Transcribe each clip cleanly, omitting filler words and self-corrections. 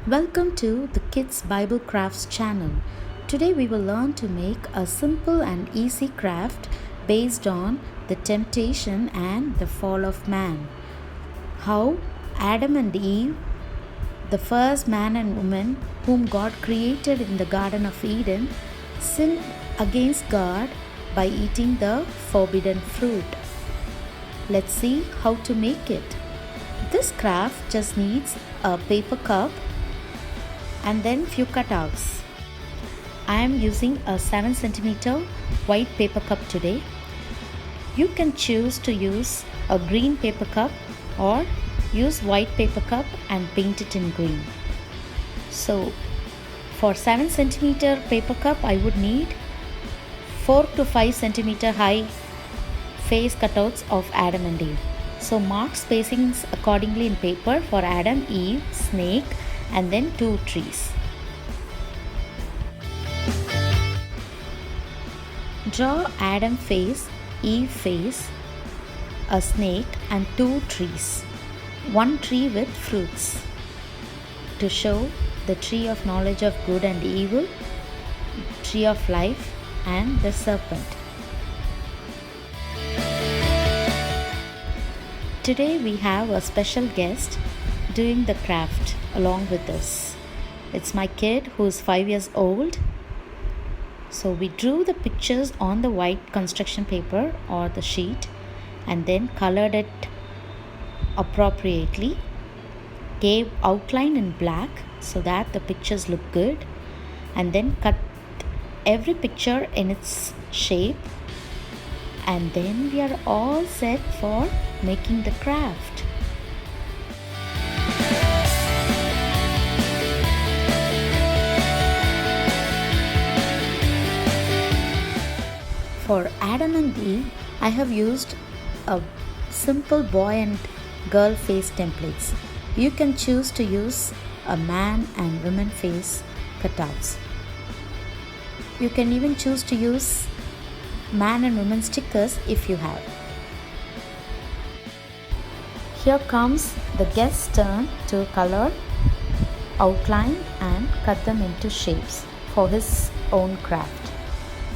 Welcome to the Kids Bible Crafts channel. Today we will learn to make a simple and easy craft based on the temptation and the fall of man. How Adam and Eve, the first man and woman whom God created in the Garden of Eden, sinned against God by eating the forbidden fruit. Let's see how to make it. This craft just needs a paper cup and then few cutouts. I am using a 7 cm white paper cup today. You can choose to use a green paper cup or use white paper cup and paint it in green. So for 7 cm paper cup I would need 4 to 5 cm high face cutouts of Adam and Eve. So mark spacings accordingly in paper for Adam, Eve, snake and then 2 trees. Draw Adam face, Eve face, a snake and 2 trees. 1 tree with fruits to show the tree of knowledge of good and evil, tree of life and the serpent. Today we have a special guest doing the craft along with us. It's my kid who is 5 years old. So we drew the pictures on the white construction paper or the sheet and then colored it appropriately, gave outline in black so that the pictures look good, and then cut every picture in its shape, and then we are all set for making the craft. For Adam and Eve, I have used a simple boy and girl face templates. You can choose to use a man and woman face cutouts. You can even choose to use man and woman stickers if you have. Here comes the guest's turn to color, outline and cut them into shapes for his own craft.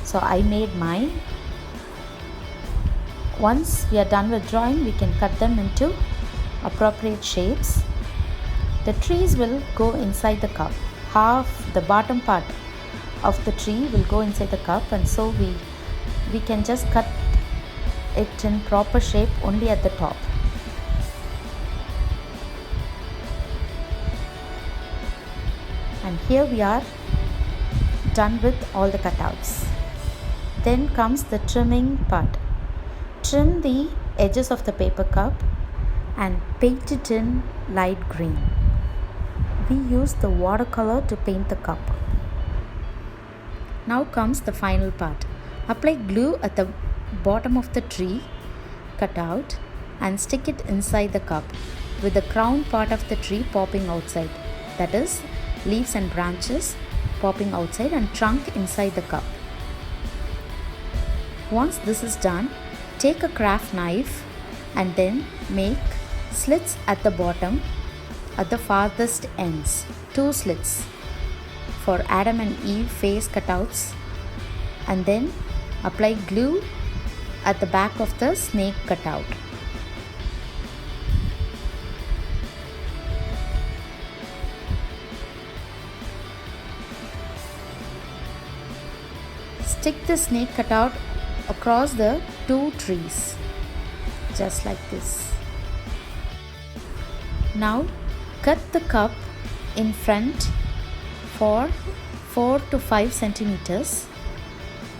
So I made mine. Once we are done with drawing, we can cut them into appropriate shapes. The trees will go inside the cup. Half the bottom part of the tree will go inside the cup, and so we can just cut it in proper shape only at the top. And here we are done with all the cutouts. Then comes the trimming part. Trim the edges of the paper cup and paint it in light green. We use the watercolor to paint the cup. Now comes the final part. Apply glue at the bottom of the tree cutout and stick it inside the cup with the crown part of the tree popping outside. That is, leaves and branches popping outside and trunk inside the cup. Once this is done, take a craft knife and then make slits at the bottom at the farthest ends. 2 slits for Adam and Eve face cutouts, and then apply glue at the back of the snake cutout. Stick the snake cutout across the 2 trees, just like this. Now cut the cup in front for 4 to 5 centimeters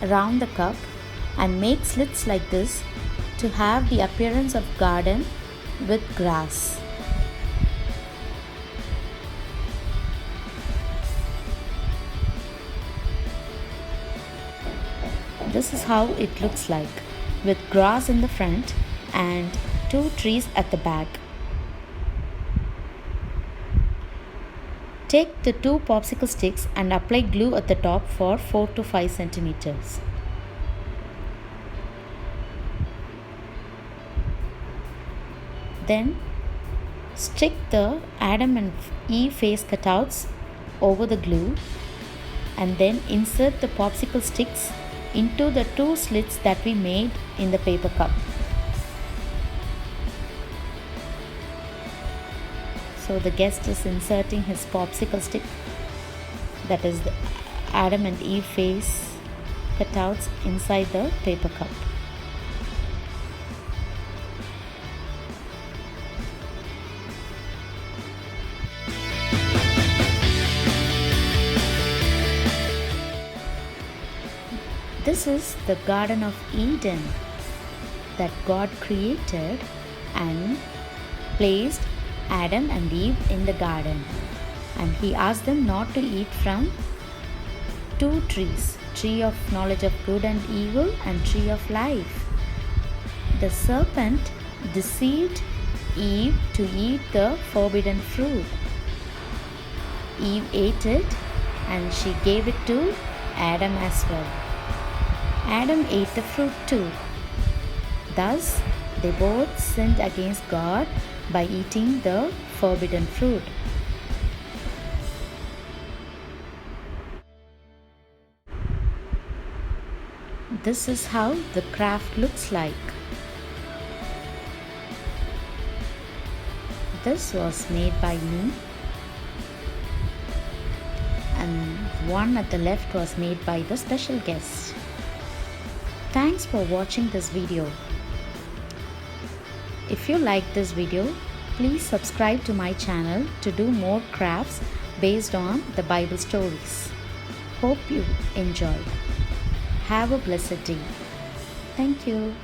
around the cup and make slits like this to have the appearance of garden with grass. This is how it looks like, with grass in the front and 2 trees at the back. Take the 2 popsicle sticks and apply glue at the top for 4 to 5 centimeters. Then Stick the Adam and Eve face cutouts over the glue and then insert the popsicle sticks into the 2 slits that we made in the paper cup. So the guest is inserting his popsicle stick, that is the Adam and Eve face cutouts, inside the paper cup. This is the Garden of Eden that God created and placed Adam and Eve in the garden. And he asked them not to eat from 2 trees, tree of knowledge of good and evil and tree of life. The serpent deceived Eve to eat the forbidden fruit. Eve ate it and she gave it to Adam as well. Adam ate the fruit too. Thus, they both sinned against God by eating the forbidden fruit. This is how the craft looks like. This was made by me, and one at the left was made by the special guest. Thanks for watching this video. If you like this video, please subscribe to my channel to do more crafts based on the Bible stories. Hope you enjoyed. Have a blessed day. Thank you.